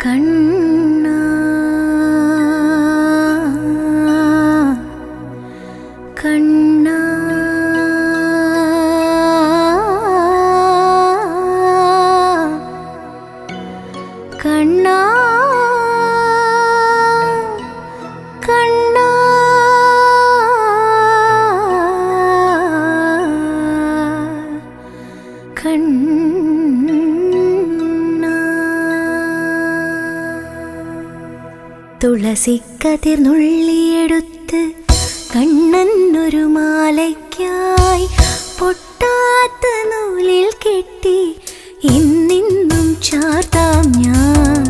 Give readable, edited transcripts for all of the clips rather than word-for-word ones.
കണ്ണാ കണ്ണാ കണ്ണാ കണ്ണാ തുളസിക്കതിർ നുള്ളിയെടുത്ത് കണ്ണനൊരു മാലയ്ക്കായി പൊട്ടാത്ത നൂലിൽ കെട്ടി ഇന്നിന്നും ചാർത്താം ഞാൻ.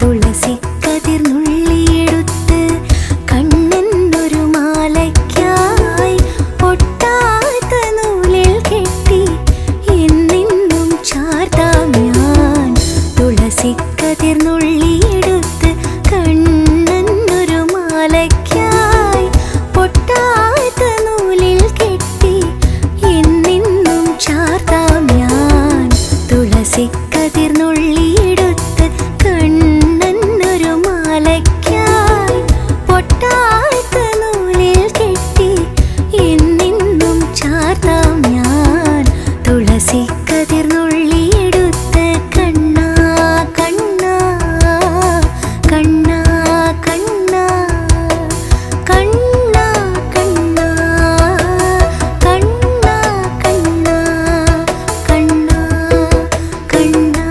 തുളസിക്കതിർ നുള്ളിയെടുത്ത് കണ്ണനൊരു മാലയ്ക്കായി പൊട്ടാത്ത നൂലിൽ കെട്ടി ഇന്നിന്നും ചാർത്താം ഞാൻ. തുളസിക്കതിർ നുള്ളിയെടുത്ത് കണ്ണനൊരു മാലയ്ക്കായി പൊട്ടാത്ത നൂലിൽ കെട്ടി എന്നെന്നും ചാർത്താം ഞാൻ. തുളസിക്കതിർ നുള്ളിയെടുത്ത് കണ്ണനൊരു മാലയ്ക്കായി പൊട്ടാത്ത നൂലിൽ കെട്ടി എന്നെന്നും ചാർത്താം ഞാൻ. തുളസിക്കതിർ നുള്ളിയെടുത്ത് കണ്ണാ കണ്ണാ കണ്ണാ കണ്ണാ കണ്ണാ കണ്ണാ കണ്ണാ കണ്ണാ കണ്ണാ കണ്ണാ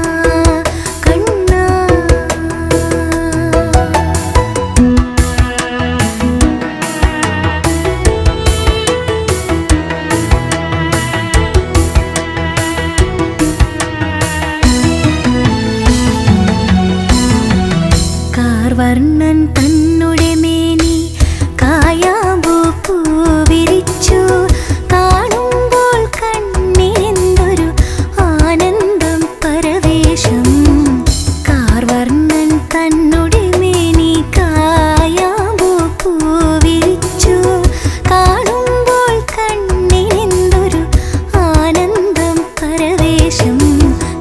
കണ്ണാ. കാർവർണ്ണൻ തന്നുടെ മേനി കായാമ്പൂ പൂവിരിച്ചു കാണുമ്പോൾ കണ്ണിനെന്തൊരു ആനന്ദം പരവേശം. കാർവർണ്ണൻ തന്നുടെ മേനി കായാമ്പൂ പൂവിരിച്ചു കാണുമ്പോൾ കണ്ണിനെന്തൊരു ആനന്ദം പരവേശം.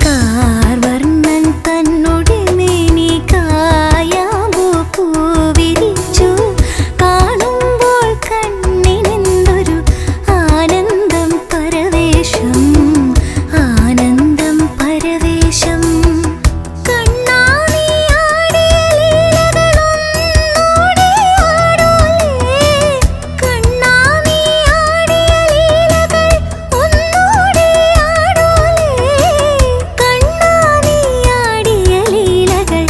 കാർവർണ്ണൻ തന്നുടെ മേനി കായാമ്പൂ പൂവിരിച്ചു കാണുമ്പോൾ കണ്ണിനെന്തൊരു ആനന്ദം പരവേശം ആനന്ദം പരവേശം. കണ്ണാ നീ ആടിയ ലീലകളൊന്നൂടെ ആടൂലേ. കണ്ണാ നീ ആടിയ ലീലകൾ ഒന്നൂടെ ആടൂലേ. കണ്ണാ നീ ആടിയ ലീലകൾ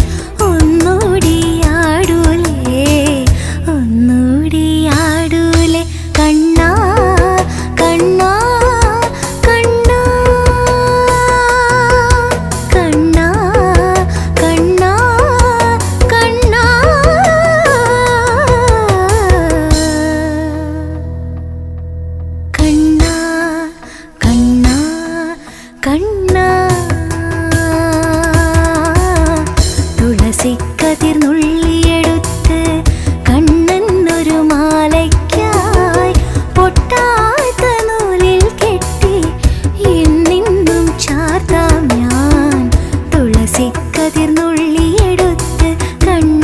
ഒന്നൂടി ആടൂലേ ഒന്നൂടി ആടൂലേ. കണ്ണാ കണ്ണാ കണ്ണാ കണ്ണാ കണ്ണാ കണ്ണാ. കണ്ണാ കണ്ണാ കണ്ണാ. തുളസിക്കതിർ നുള്ളിയെടുത്ത് കണ്ണനൊരു മാലയ്ക്കായി പൊട്ടാത്ത നൂലിൽ കെട്ടി എന്നെന്നും ചാർത്താം ഞാൻ. തുളസിക്കതിർ നുള്ളിയെടുത്ത് കണ്ണ